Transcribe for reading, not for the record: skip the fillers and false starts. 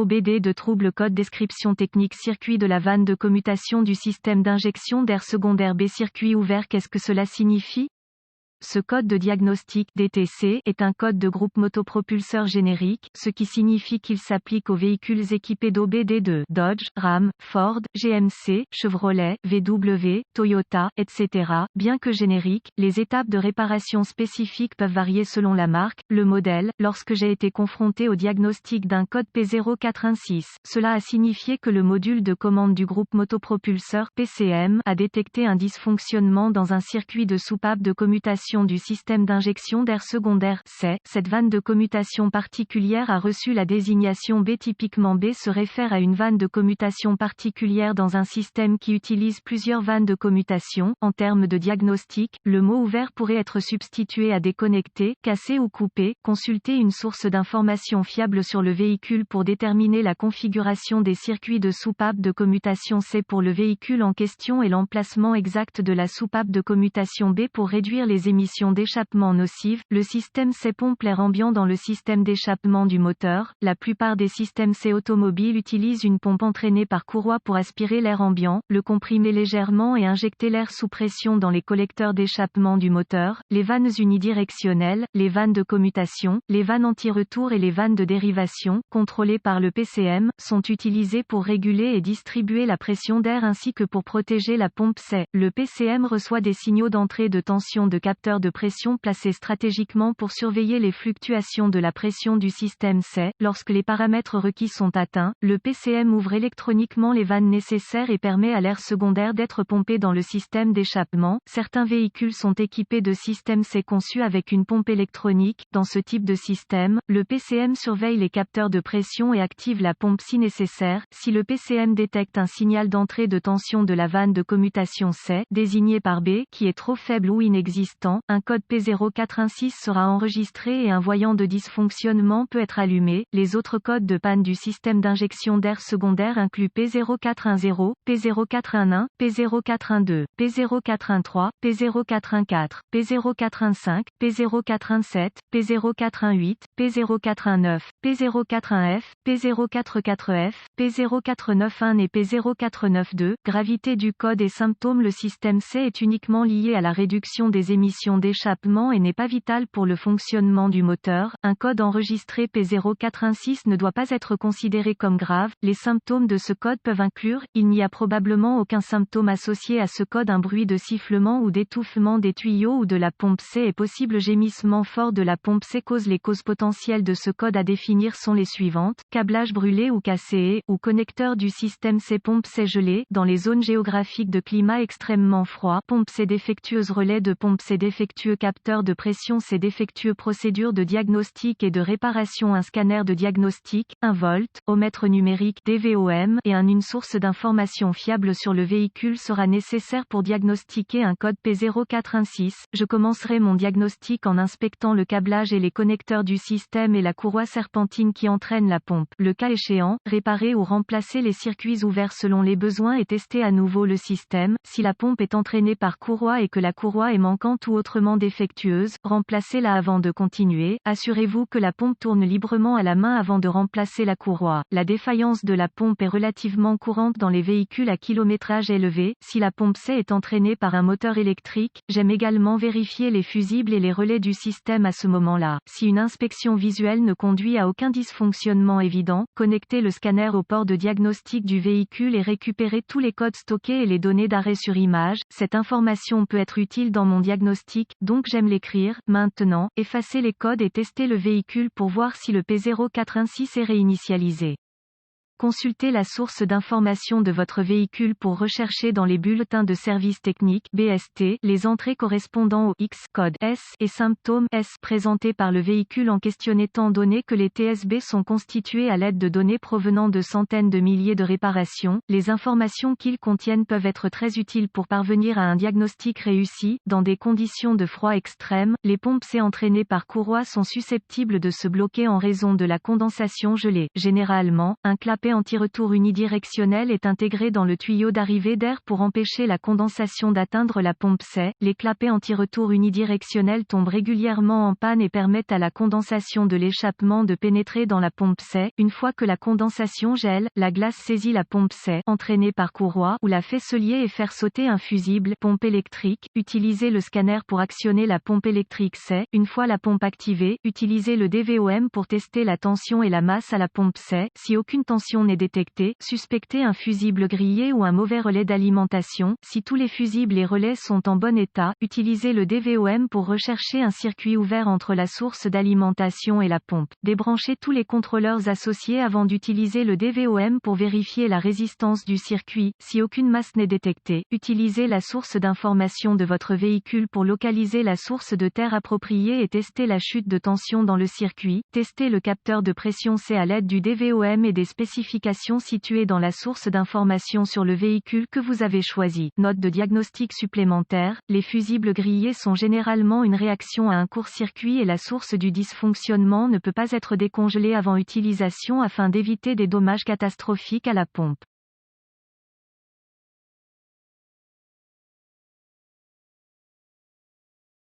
OBD de trouble code description technique circuit de la vanne de commutation du système d'injection d'air secondaire B circuit ouvert. Qu'est-ce que cela signifie? Ce code de diagnostic DTC est un code de groupe motopropulseur générique, ce qui signifie qu'il s'applique aux véhicules équipés d'OBD de Dodge, Ram, Ford, GMC, Chevrolet, VW, Toyota, etc. Bien que générique, les étapes de réparation spécifiques peuvent varier selon la marque, le modèle. Lorsque j'ai été confronté au diagnostic d'un code P0416, cela a signifié que le module de commande du groupe motopropulseur PCM a détecté un dysfonctionnement dans un circuit de soupape de commutation du système d'injection d'air secondaire C. Cette vanne de commutation particulière a reçu la désignation B. Typiquement B se réfère à une vanne de commutation particulière dans un système qui utilise plusieurs vannes de commutation. En termes de diagnostic, le mot ouvert pourrait être substitué à déconnecté, cassé ou coupé. Consultez une source d'information fiable sur le véhicule pour déterminer la configuration des circuits de soupape de commutation C pour le véhicule en question et l'emplacement exact de la soupape de commutation B pour réduire les émissions d'échappement nocives. Le système C pompe l'air ambiant dans le système d'échappement du moteur. La plupart des systèmes C automobiles utilisent une pompe entraînée par courroie pour aspirer l'air ambiant, le comprimer légèrement et injecter l'air sous pression dans les collecteurs d'échappement du moteur, les vannes unidirectionnelles, les vannes de commutation, les vannes anti-retour et les vannes de dérivation, contrôlées par le PCM, sont utilisées pour réguler et distribuer la pression d'air ainsi que pour protéger la pompe C. Le PCM reçoit des signaux d'entrée de tension de capteurs de pression placés stratégiquement pour surveiller les fluctuations de la pression du système C. Lorsque les paramètres requis sont atteints, le PCM ouvre électroniquement les vannes nécessaires et permet à l'air secondaire d'être pompé dans le système d'échappement. Certains véhicules sont équipés de systèmes C conçus avec une pompe électronique. Dans ce type de système, le PCM surveille les capteurs de pression et active la pompe si nécessaire. Si le PCM détecte un signal d'entrée de tension de la vanne de commutation C, désigné par B, qui est trop faible ou inexistant, un code P0416 sera enregistré et un voyant de dysfonctionnement peut être allumé. Les autres codes de panne du système d'injection d'air secondaire incluent P0410, P0411, P0412, P0413, P0414, P0415, P0417, P0418, P0419, P04F, P04F, P0491 et P0492. Gravité du code et symptômes. Le système C est uniquement lié à la réduction des émissions d'échappement et n'est pas vital pour le fonctionnement du moteur. Un code enregistré P0416 ne doit pas être considéré comme grave. Les symptômes de ce code peuvent inclure: il n'y a probablement aucun symptôme associé à ce code. Un bruit de sifflement ou d'étouffement des tuyaux ou de la pompe C est possible. Gémissement fort de la pompe C. Les causes potentielles de ce code à définir sont les suivantes: câblage brûlé ou cassé, ou connecteur du système C. Pompe C gelée, dans les zones géographiques de climat extrêmement froid. Pompe C défectueuse. Relais de pompe C défectueux. Capteur de pression C défectueux. Procédure de diagnostic et de réparation. Un scanner de diagnostic, un voltomètre numérique DVOM et une source d'information fiable sur le véhicule sera nécessaire pour diagnostiquer un code P0416. Je commencerai mon diagnostic en inspectant le câblage et les connecteurs du système et la courroie serpentine qui entraîne la pompe. Le cas échéant, réparer ou remplacer les circuits ouverts selon les besoins et tester à nouveau le système. Si la pompe est entraînée par courroie et que la courroie est manquante ou autrement défectueuse, remplacez-la avant de continuer. Assurez-vous que la pompe tourne librement à la main avant de remplacer la courroie. La défaillance de la pompe est relativement courante dans les véhicules à kilométrage élevé. Si la pompe C est entraînée par un moteur électrique, j'aime également vérifier les fusibles et les relais du système à ce moment-là. Si une inspection visuelle ne conduit à aucun dysfonctionnement évident, connectez le scanner au port de diagnostic du véhicule et récupérez tous les codes stockés et les données d'arrêt sur image. Cette information peut être utile dans mon diagnostic, donc j'aime l'écrire. Maintenant, effacez les codes et testez le véhicule pour voir si le P0416 est réinitialisé. Consultez la source d'information de votre véhicule pour rechercher dans les bulletins de service technique (BST) les entrées correspondant au X code S et symptômes S présentés par le véhicule en question, étant donné que les TSB sont constitués à l'aide de données provenant de centaines de milliers de réparations. Les informations qu'ils contiennent peuvent être très utiles pour parvenir à un diagnostic réussi. Dans des conditions de froid extrême, les pompes C entraînées par courroie sont susceptibles de se bloquer en raison de la condensation gelée. Généralement, un clapet clapet anti-retour unidirectionnel est intégré dans le tuyau d'arrivée d'air pour empêcher la condensation d'atteindre la pompe C. Les clapets anti-retour unidirectionnels tombent régulièrement en panne et permettent à la condensation de l'échappement de pénétrer dans la pompe C. Une fois que la condensation gèle, la glace saisit la pompe C, entraînée par courroie, ou la fait se lier et faire sauter un fusible, pompe électrique. Utilisez le scanner pour actionner la pompe électrique C. Une fois la pompe activée, utilisez le DVOM pour tester la tension et la masse à la pompe C. Si aucune tension n'est détectée, suspectez un fusible grillé ou un mauvais relais d'alimentation. Si tous les fusibles et relais sont en bon état, utilisez le DVOM pour rechercher un circuit ouvert entre la source d'alimentation et la pompe. Débranchez tous les contrôleurs associés avant d'utiliser le DVOM pour vérifier la résistance du circuit. Si aucune masse n'est détectée, utilisez la source d'information de votre véhicule pour localiser la source de terre appropriée et tester la chute de tension dans le circuit. Testez le capteur de pression C à l'aide du DVOM et des spécifications situées dans la source d'information sur le véhicule que vous avez choisi. Note de diagnostic supplémentaire, les fusibles grillés sont généralement une réaction à un court-circuit et la source du dysfonctionnement ne peut pas être décongelée avant utilisation afin d'éviter des dommages catastrophiques à la pompe.